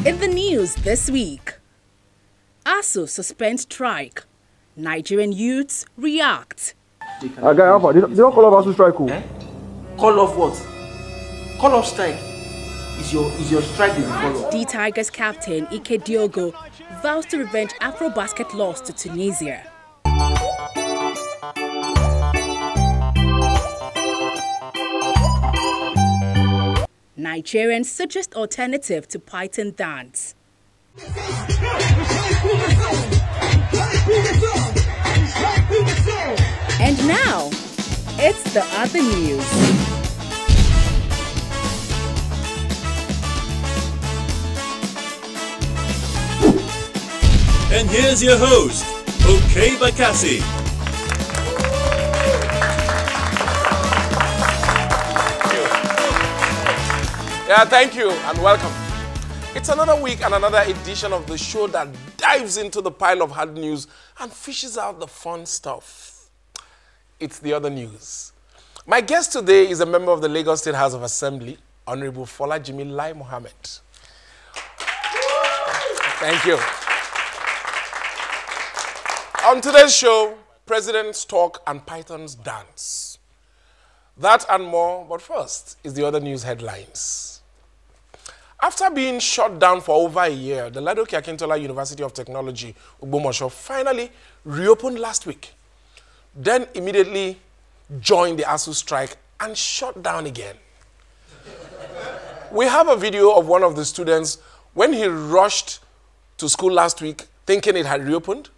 In the news this week, ASU suspends strike. Nigerian youths react. They don't call off ASU strike. Eh? Call off what? Call off strike. Is your strike the call off? D Tigers captain Ike Diogo vows to revenge Afro-basket loss to Tunisia. Nigerians suggest alternative to Python dance. And now, it's the other news. And here's your host, Okey Bakassi. Yeah, thank you and welcome. It's another week and another edition of the show that dives into the pile of hard news and fishes out the fun stuff. It's the other news. My guest today is a member of the Lagos State House of Assembly, Honorable Folahimi Lai-Mohammed. Thank you. On today's show, Presidents talk and Pythons dance. That and more, but first is the other news headlines. After being shut down for over a year, the Lautech University of Technology, Ogbomoso, finally reopened last week. Then immediately joined the ASU strike and shut down again. We have a video of one of the students when he rushed to school last week thinking it had reopened.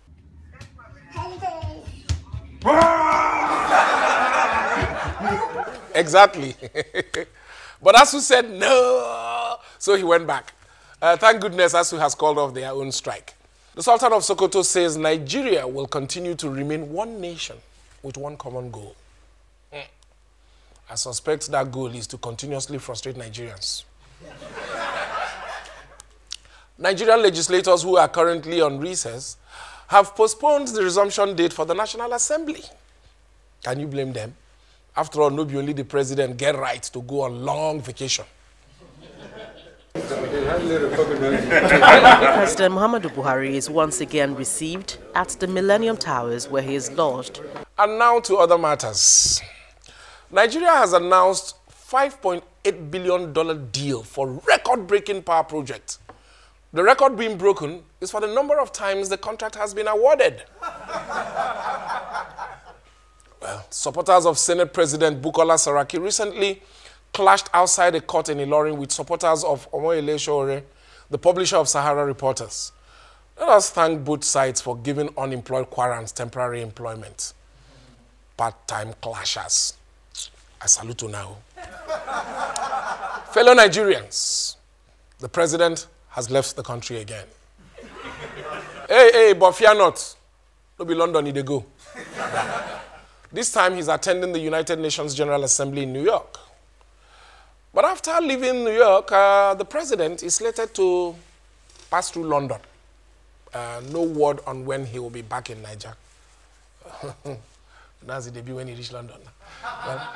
Exactly. But ASU said no, so he went back. Thank goodness ASU has called off their own strike. The Sultan of Sokoto says Nigeria will continue to remain one nation with one common goal. I suspect that goal is to continuously frustrate Nigerians. Nigerian legislators who are currently on recess have postponed the resumption date for the National Assembly. Can you blame them? After all, no be only the president get right to go on long vacation. President Muhammadu Buhari is once again received at the Millennium Towers where he is lodged. And now to other matters. Nigeria has announced $5.8 billion deal for record-breaking power project. The record being broken is for the number of times the contract has been awarded. Well, supporters of Senate President Bukola Saraki recently clashed outside a court in Ilorin with supporters of Omoyele Sowore, the publisher of Sahara Reporters. Let us thank both sides for giving unemployed Kwarans temporary employment. Part-time clashers. I salute you now. Fellow Nigerians, the president has left the country again. Hey, but fear not. No be London, they go. This time he's attending the United Nations General Assembly in New York. But after leaving New York, the president is slated to pass through London. No word on when he will be back in Niger. That's the debut when he reached London. Well,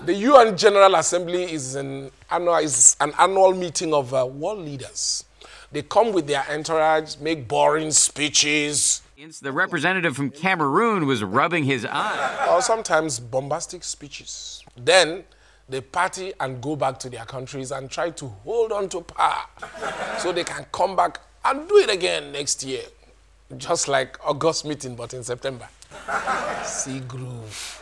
the UN General Assembly is an annual meeting of world leaders. They come with their entourage, make boring speeches. The representative from Cameroon was rubbing his eye. Or sometimes bombastic speeches. Then they party and go back to their countries and try to hold on to power so they can come back and do it again next year. Just like August meeting, but in September. See groove.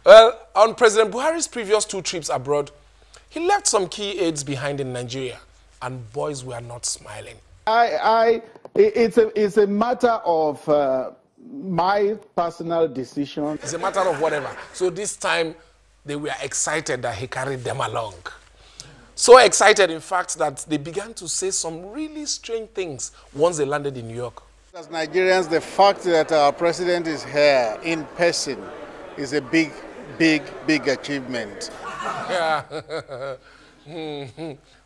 Well, on President Buhari's previous 2 trips abroad, he left some key aides behind in Nigeria, and boys were not smiling. It's a matter of my personal decision. It's a matter of whatever. So this time, they were excited that he carried them along. So excited, in fact, that they began to say some really strange things once they landed in New York. As Nigerians, the fact that our president is here in person is a big achievement. Yeah.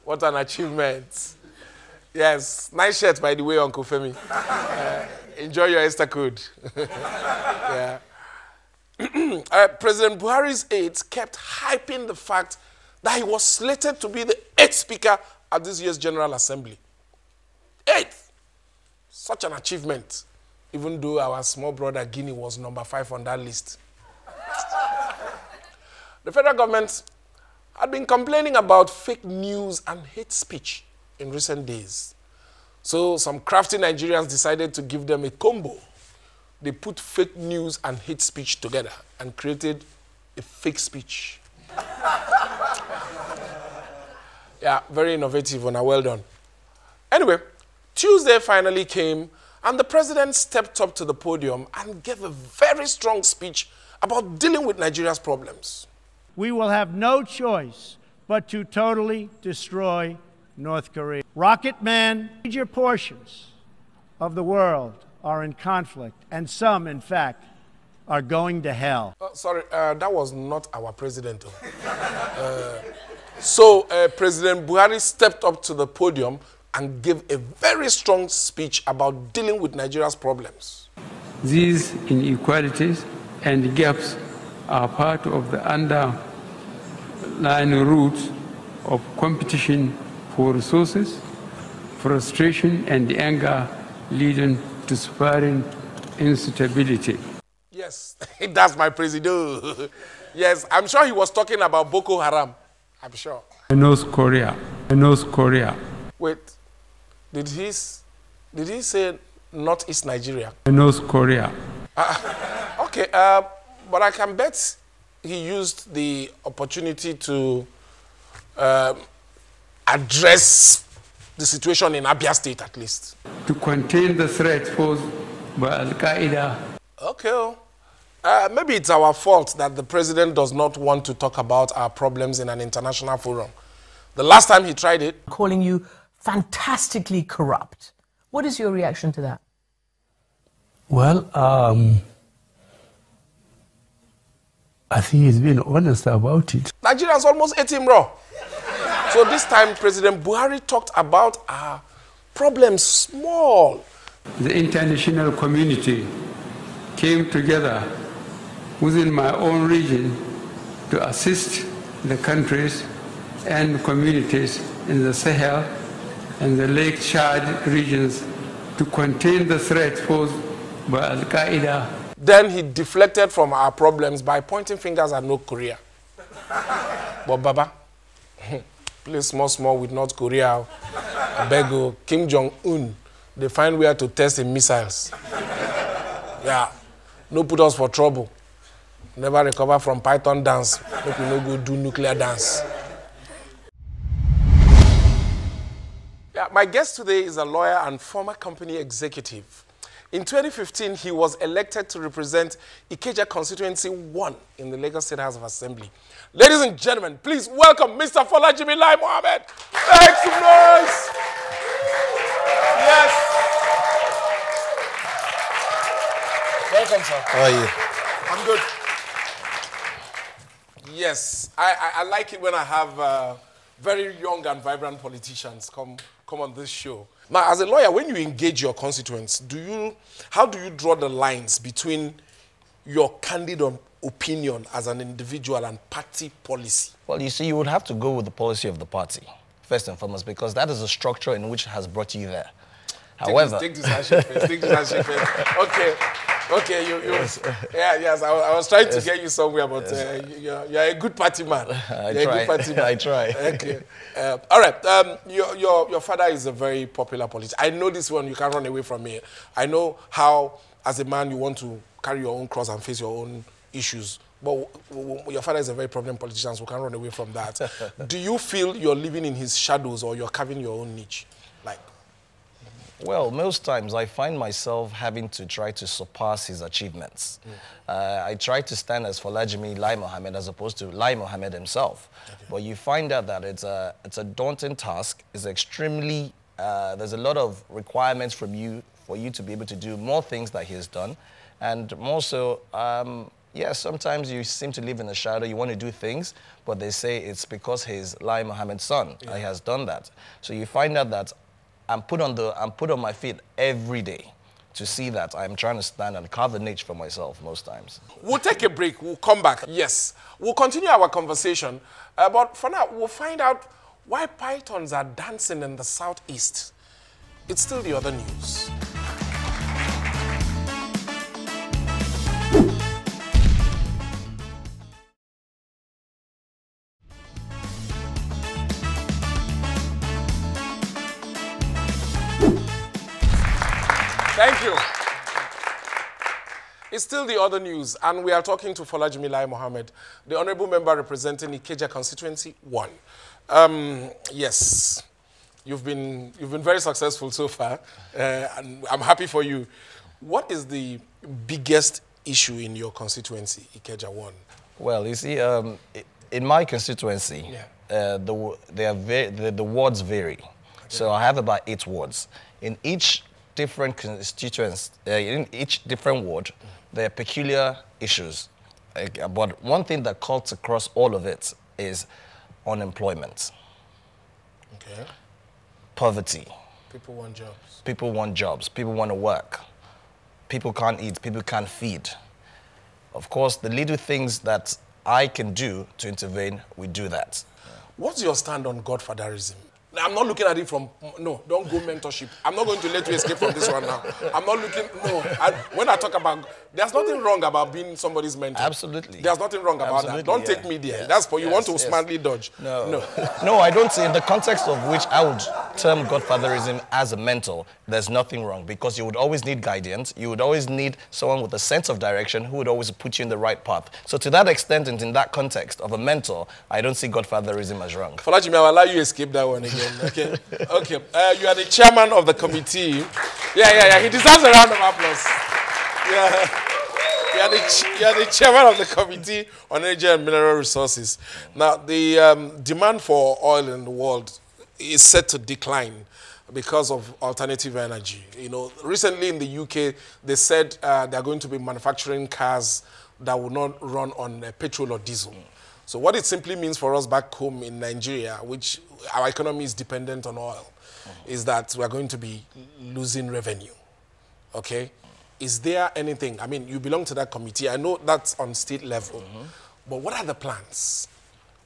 What an achievement. Yes, nice shirt, by the way, Uncle Femi. Enjoy your Easter code. Yeah. President Buhari's aides kept hyping the fact that he was slated to be the 8th speaker at this year's General Assembly. 8th. Such an achievement, even though our small brother Guinea was number 5 on that list. The federal government had been complaining about fake news and hate speech in recent days. So some crafty Nigerians decided to give them a combo. They put fake news and hate speech together and created a fake speech. Yeah, very innovative and well done. Anyway, Tuesday finally came and the president stepped up to the podium and gave a very strong speech about dealing with Nigeria's problems. We will have no choice but to totally destroy North Korea. Rocket Man, major portions of the world are in conflict, and some, in fact, are going to hell. Sorry, that was not our president. So President Buhari stepped up to the podium and gave a very strong speech about dealing with Nigeria's problems. These inequalities and gaps are part of the underlying roots of competition for resources, frustration and anger leading to spiraling instability. Yes, that's my president. Yes, I'm sure he was talking about Boko Haram. I'm sure. North Korea. North Korea. Wait, did he say Northeast Nigeria? North Korea. Okay, but I can bet he used the opportunity to address the situation in Abia State, at least. To contain the threat posed by Al-Qaeda. Okay. Maybe it's our fault that the president does not want to talk about our problems in an international forum. The last time he tried it... Calling you fantastically corrupt. What is your reaction to that? Well, I think he's been honest about it. Nigerians almost ate him raw. So this time, President Buhari talked about our problems small. The international community came together within my own region to assist the countries and communities in the Sahel and the Lake Chad regions to contain the threat posed by Al-Qaeda. Then he deflected from our problems by pointing fingers at North Korea. But Baba, play small with North Korea. I beg you, Kim Jong-un, they find where to test in missiles. Yeah, no put us for trouble. Never recover from Python dance. Hope we no go do nuclear dance. Yeah, my guest today is a lawyer and former company executive. In 2015, he was elected to represent Ikeja Constituency 1 in the Lagos State House of Assembly. Ladies and gentlemen, please welcome Mr. Folahimi Lai-Mohammed. Make some noise. Yes. Welcome, sir. How are you? I'm good. Yes, I like it when I have very young and vibrant politicians come on this show. Now, as a lawyer, when you engage your constituents, how do you draw the lines between your candid opinion as an individual and party policy? Well, you see, you would have to go with the policy of the party, first and foremost, because that is the structure in which has brought you there. However... Take this handshake first. Take this handshake first. Okay, yes. Yes, I was trying to get you somewhere, but you're a good party man. I try. Okay. All right. Your father is a very popular politician. I know this one, you can't run away from me. I know how, as a man, you want to carry your own cross and face your own issues. But your father is a very prominent politician, so we can't run away from that. Do you feel you're living in his shadows or you're carving your own niche? Well, most times I find myself having to try to surpass his achievements. I try to stand as Folahimi Lai-Mohammed as opposed to Lai-Mohammed himself. Okay. But you find out that it's a daunting task. It's extremely, there's a lot of requirements from you for you to be able to do more things that he has done. And more so, yes, sometimes you seem to live in the shadow. You want to do things, but they say it's because he's Lai-Mohammed's son. Yeah. He has done that. So you find out that I'm put on my feet every day to see that I'm trying to stand and carve a niche for myself most times. We'll take a break. We'll come back. Yes. We'll continue our conversation. But for now, we'll find out Why pythons are dancing in the southeast? It's still the other news. Thank you. It's still the other news, and we are talking to Folahimi Lai-Mohammed, the honorable member representing Ikeja Constituency 1. Yes, you've been very successful so far, and I'm happy for you. What is the biggest issue in your constituency, Ikeja 1? Well, you see, in my constituency, the wards vary. Okay. So I have about 8 wards. In each different constituents, in each different ward, there are peculiar issues. But one thing that cuts across all of it is unemployment. Okay. Poverty. People want jobs. People want jobs. People want to work. People can't eat. People can't feed. Of course, the little things that I can do to intervene, we do that. What's your stand on godfatherism? I'm not looking at it from, no, don't go mentorship. I'm not going to let you escape from this one now. I'm not looking, no. When I talk about, there's nothing wrong about being somebody's mentor. Absolutely. There's nothing wrong about that. Don't take me there. That's for you want to smartly dodge. No. No, I don't see, in the context of which I would term godfatherism as a mentor, there's nothing wrong, because you would always need guidance. You would always need someone with a sense of direction who would always put you in the right path. So to that extent and in that context of a mentor, I don't see godfatherism as wrong. Folahimi, I will allow you to escape that one again. Okay. Okay. You are the chairman of the committee. Yeah. He deserves a round of applause. Yeah. You are the chairman of the Committee on Energy and Mineral Resources. Now, the demand for oil in the world is set to decline because of alternative energy. You know, recently in the UK, they said they are going to be manufacturing cars that will not run on petrol or diesel. So what it simply means for us back home in Nigeria, which our economy is dependent on oil, is that we are going to be losing revenue. Okay? Is there anything, I mean, you belong to that committee. I know that's on state level, but what are the plans?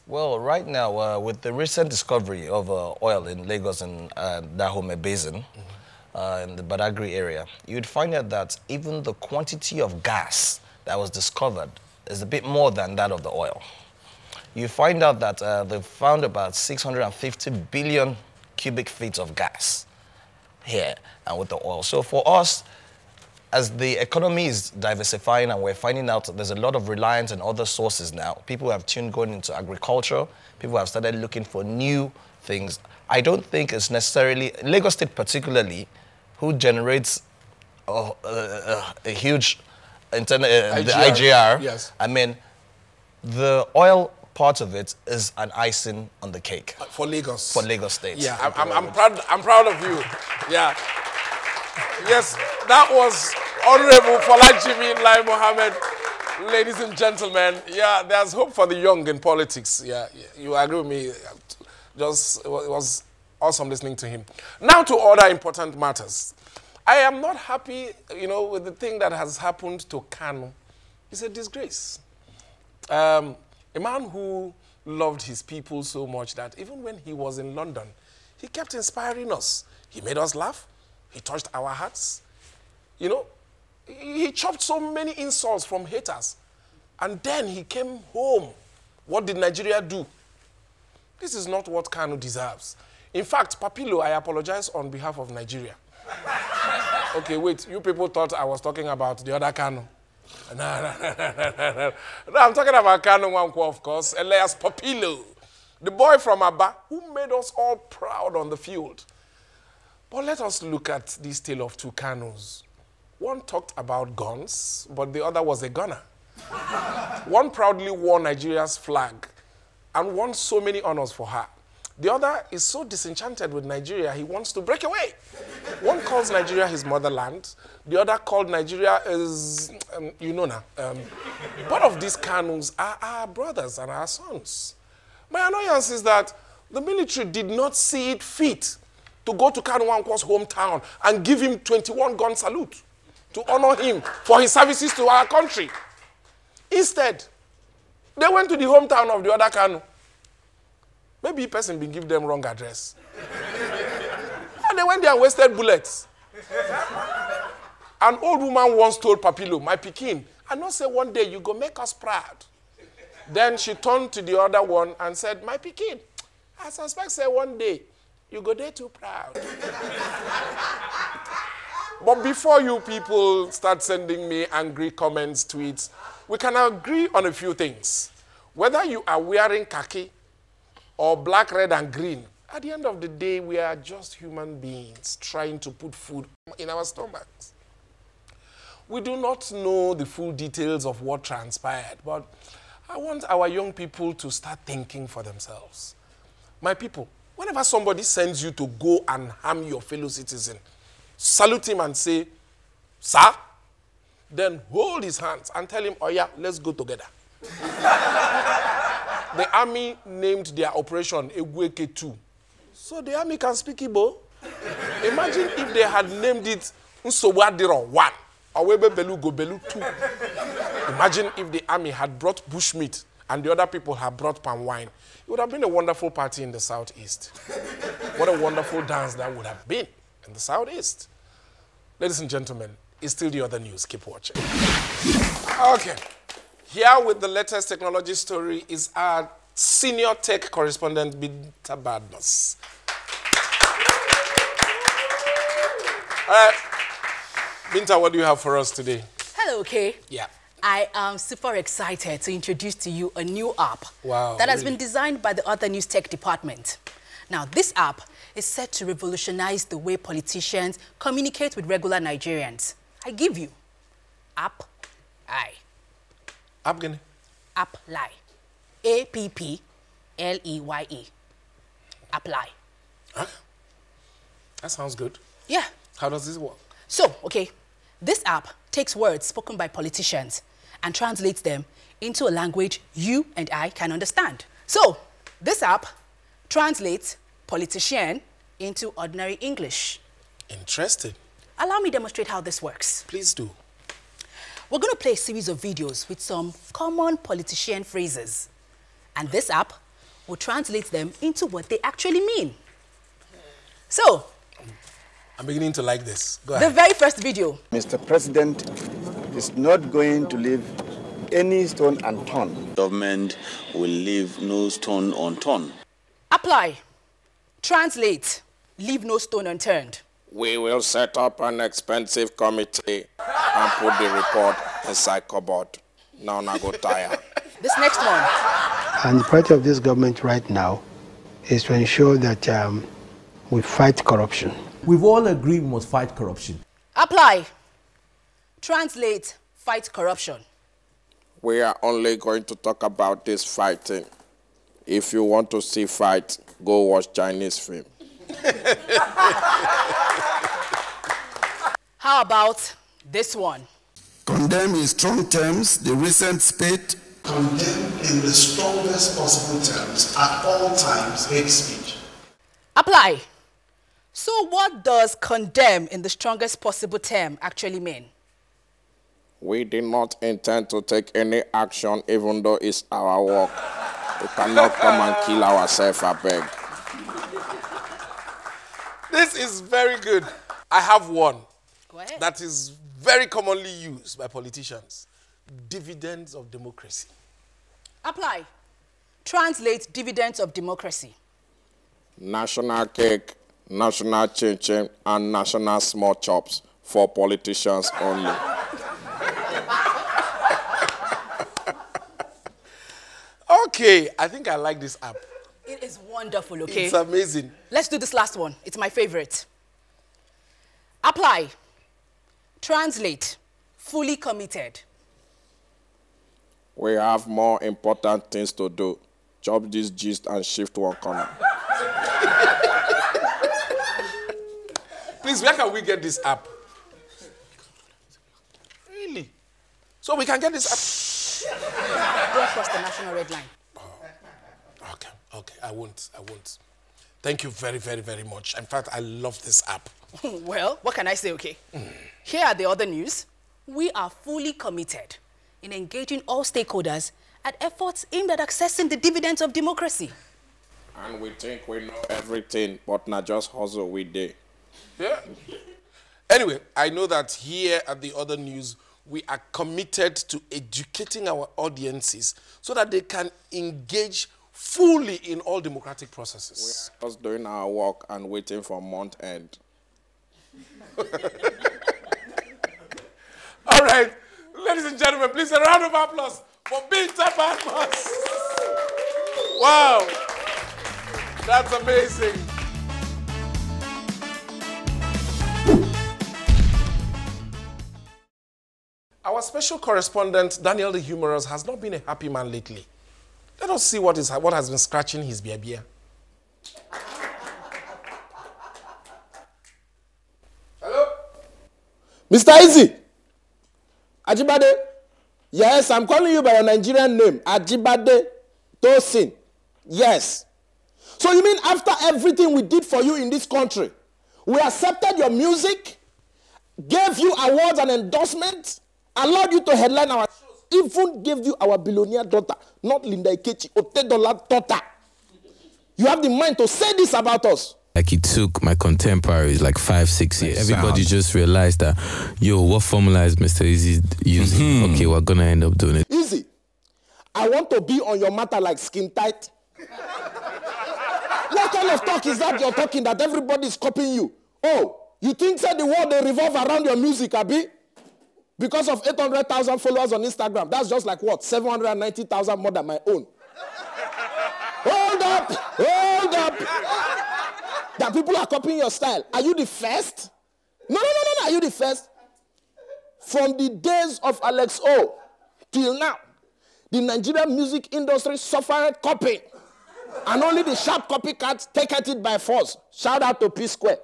Well, right now, with the recent discovery of oil in Lagos and Dahomey Basin, in the Badagry area, you'd find out that even the quantity of gas that was discovered is a bit more than that of the oil. You find out that they found about 650 billion cubic feet of gas here and with the oil. So for us, as the economy is diversifying and we're finding out there's a lot of reliance on other sources now, people have tuned going into agriculture, people have started looking for new things. I don't think it's necessarily, Lagos State particularly, who generates a huge IGR, the IGR. Yes. I mean, the oil part of it is an icing on the cake. For Lagos. For Lagos State. Yeah, I'm proud of you. Yeah. Yes, that was Honorable Folahimi Lai-Mohammed. Ladies and gentlemen, yeah, there's hope for the young in politics. Yeah, you agree with me. It was awesome listening to him. Now to other important matters. I am not happy, you know, with the thing that has happened to Kanu. It's a disgrace. A man who loved his people so much that even when he was in London, he kept inspiring us. He made us laugh. He touched our hearts. You know, he chopped so many insults from haters. And then he came home. What did Nigeria do? This is not what Kanu deserves. In fact, Papilo, I apologize on behalf of Nigeria. Okay, wait, you people thought I was talking about the other Kanu. No, I'm talking about Kanu Nwankwo, of course, Elias Papilo, the boy from Aba, who made us all proud on the field. But let us look at this tale of two Kanus. One talked about guns, but the other was a gunner. One proudly wore Nigeria's flag and won so many honors for her. The other is so disenchanted with Nigeria, he wants to break away. One calls Nigeria his motherland. The other called Nigeria his, you know now. Both of these Kanus are our brothers and our sons. My annoyance is that the military did not see it fit to go to Kanu Nwankwo's hometown and give him 21-gun salute to honor him for his services to our country. Instead, they went to the hometown of the other Kanu Maybe person been give them wrong address. And they went there and wasted bullets. An old woman once told Papilo, my pikin, I know say one day you go make us proud. Then she turned to the other one and said, my pikin, I suspect say one day you go there too proud. But before you people start sending me angry comments, tweets, we can agree on a few things. Whether you are wearing khaki or black, red, and green, at the end of the day, we are just human beings trying to put food in our stomachs. We do not know the full details of what transpired, but I want our young people to start thinking for themselves. My people, whenever somebody sends you to go and harm your fellow citizen, salute him and say, sir, then hold his hands and tell him, oh yeah, let's go together. The army named their operation Egweke 2. So the army can speak Igbo. Imagine if they had named it Nsowadiro 1 or Webe Belu Go Belu 2. Imagine if the army had brought bushmeat and the other people had brought palm wine. It would have been a wonderful party in the southeast. What a wonderful dance that would have been in the southeast. Ladies and gentlemen, it's still the other news. Keep watching. Okay. Here with the latest technology story is our senior tech correspondent, Binta Gbadmus. All right. Binta, what do you have for us today? Hello, Okey. Yeah. I am super excited to introduce to you a new app that has been designed by the Other News Tech Department. Now, this app is set to revolutionize the way politicians communicate with regular Nigerians. I give you App I. App gani? Apply. A-P-P-L-E-Y-E. Apply. Huh? That sounds good. Yeah. How does this work? So, okay, this app takes words spoken by politicians and translates them into a language you and I can understand. So, this app translates politician into ordinary English. Interesting. Allow me to demonstrate how this works. Please do. We're going to play a series of videos with some common politician phrases. And this app will translate them into what they actually mean. So, I'm beginning to like this. Go ahead. The very first video. Mr. President is not going to leave any stone unturned. Government will leave no stone unturned. Apply. Translate. Leave no stone unturned. We will set up an expensive committee and put the report inside cupboard. Now I go tire. This next one. And the priority of this government right now is to ensure that we fight corruption. We've all agreed we must fight corruption. Apply. Translate. Fight corruption. We are only going to talk about this fighting. If you want to see fight, go watch Chinese film. How about this one? Condemn in strong terms the recent spate. Condemn in the strongest possible terms at all times hate speech. Apply. So what does condemn in the strongest possible term actually mean? We did not intend to take any action even though it's our work. We cannot come and kill ourselves, I beg. This is very good. I have one that is very commonly used by politicians. Dividends of democracy. Apply. Translate dividends of democracy. National cake, national chin-chin, and national small chops for politicians only. Okay, I think I like this app. It is wonderful, okay? It's amazing. Let's do this last one. It's my favorite. Apply. Translate. Fully committed. We have more important things to do. Chop this gist and shift one corner. Please, where can we get this app? Really? So we can get this app? Don't cross the national red line. Okay, I won't. Thank you very, very, very much. In fact, I love this app. Well, what can I say, okay? Here are the other news. We are fully committed in engaging all stakeholders at efforts aimed at accessing the dividends of democracy. And we think we know everything, but not just hustle we do. Yeah. Anyway, I know that here at the Other News, we are committed to educating our audiences so that they can engage fully in all democratic processes. We are just doing our work and waiting for month end. All right, ladies and gentlemen, please a round of applause for Binta Gbadmus. Wow, that's amazing. Our special correspondent, Daniel D Humorous, has not been a happy man lately. Let us see what has been scratching his beer. Hello? Mr. Easy. Ajibade. Yes, I'm calling you by your Nigerian name. Ajibade Tosin. Yes. So you mean after everything we did for you in this country, we accepted your music, gave you awards and endorsements, allowed you to headline our shows, even gave you our billionaire daughter, not Linda Ikechi, $10 daughter. You have the mind to say this about us. Like it took my contemporaries like 5-6 years. Everybody just realized that, yo, what formula is Mr. Easy using? Okay, we're gonna end up doing it. Easy. I want to be on your matter like skin tight. What kind of talk is that you're talking that everybody is copying you? Oh, you think that the world they revolve around your music, Abi? Because of 800,000 followers on Instagram, that's just like what? 790,000 more than my own. Hold up! Hold up! That people are copying your style. Are you the first? No. Are you the first? From the days of Alex O till now, the Nigerian music industry suffered copying. And only the sharp copycats take at it by force. Shout out to P Square.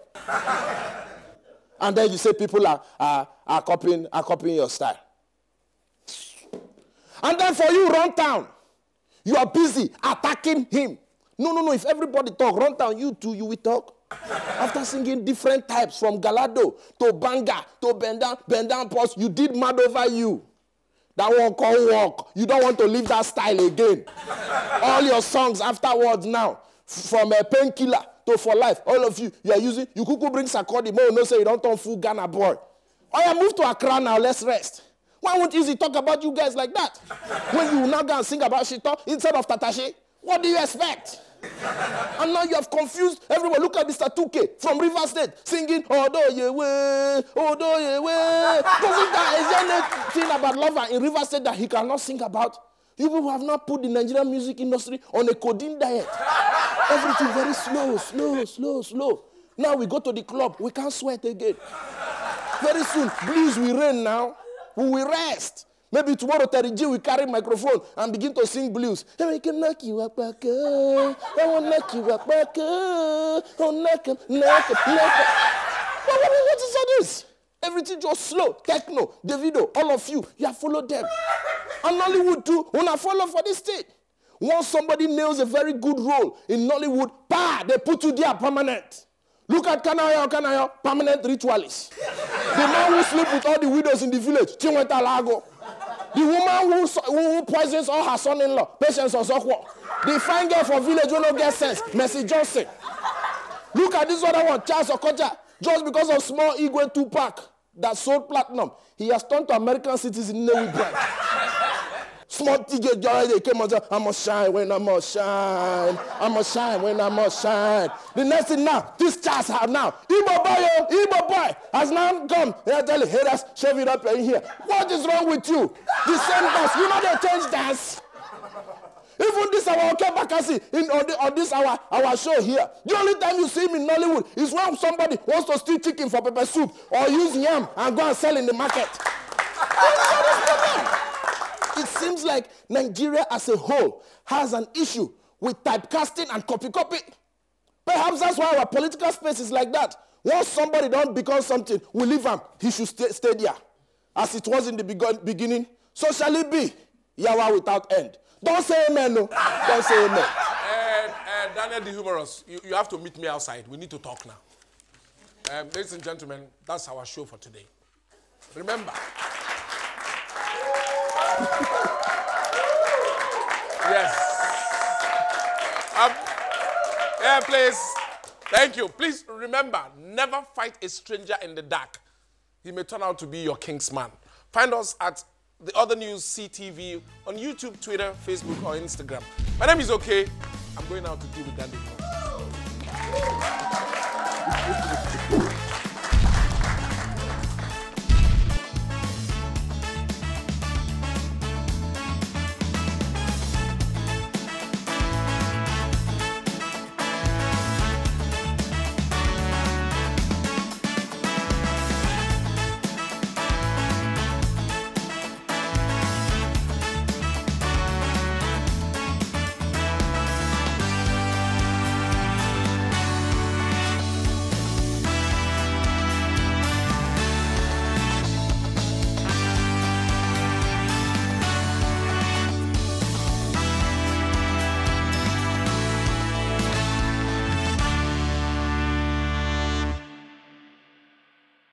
And then you say people are copying your style. And then for you, Run Town, you are busy attacking him. No. If everybody talk, Run Town, you too, you will talk. After singing different types from Galado to Banga to Bend Down Post, you did Mad Over You. That one called Walk. You don't want to leave that style again. All your songs afterwards now, from a Painkiller to For Life, all of you are using, you could bring Sakodi, but no say you don't turn full Ghana boy. Oh, yeah, move to Accra now, let's rest. Why won't Easy talk about you guys like that? When you now go and sing about Shito instead of Tatashi, what do you expect? And now you have confused everyone. Look at Mr. 2K from River State singing, Odo Yewe, Odo Yewe. Doesn't that is there anything about lover in River State that he cannot sing about? You people have not put the Nigerian music industry on a codeine diet. Everything very slow. Now we go to the club, we can't sweat again. Very soon, blues will rain now. We will rest. Maybe tomorrow, Terry G will carry microphone and begin to sing blues. Hey, I can knock you up back. I want to knock you up back. Oh, knock him. What is all this? Everything just slow. Techno, Davido, all of you have followed them. And Nollywood too, when I follow for this state. Once somebody nails a very good role in Nollywood, they put you there permanent. Look at Kanayo, permanent ritualist. The man who sleep with all the widows in the village, Chinweta Lago. The woman who poisons all her son-in-law, Patience Osokwo. The fine girl for village who no get sense, Mercy Johnson. Look at this other one, Charles Okocha. Just because of small Igwe Tupac that sold platinum, he has turned to American citizen in Navy brand. Small TJ Joy, they came and said, I must shine when I must shine. I must shine when I must shine. The next thing now, this Charles have now. Igbo boy has now come. They tell the haters, shove it up in here. What is wrong with you? The same dance. You know they change dance. Even this our Okey Bakassi on this our show here. The only time you see him in Nollywood is when somebody wants to steal chicken for pepper soup or use yam and go and sell in the market. It seems like Nigeria as a whole has an issue with typecasting and copy. Perhaps that's why our political space is like that. Once somebody don't become something, we leave him. He should stay there. As it was in the beginning, so shall it be. Yawa without end. Don't say amen, no. Don't say amen. Daniel D Humorous, you have to meet me outside. We need to talk now. Ladies and gentlemen, that's our show for today. Remember. Yes. Yeah, please. Thank you. Please remember, never fight a stranger in the dark. He may turn out to be your kingsman. Find us at The Other News CTV on YouTube, Twitter, Facebook, or Instagram. My name is Okey. I'm going out to deal with that.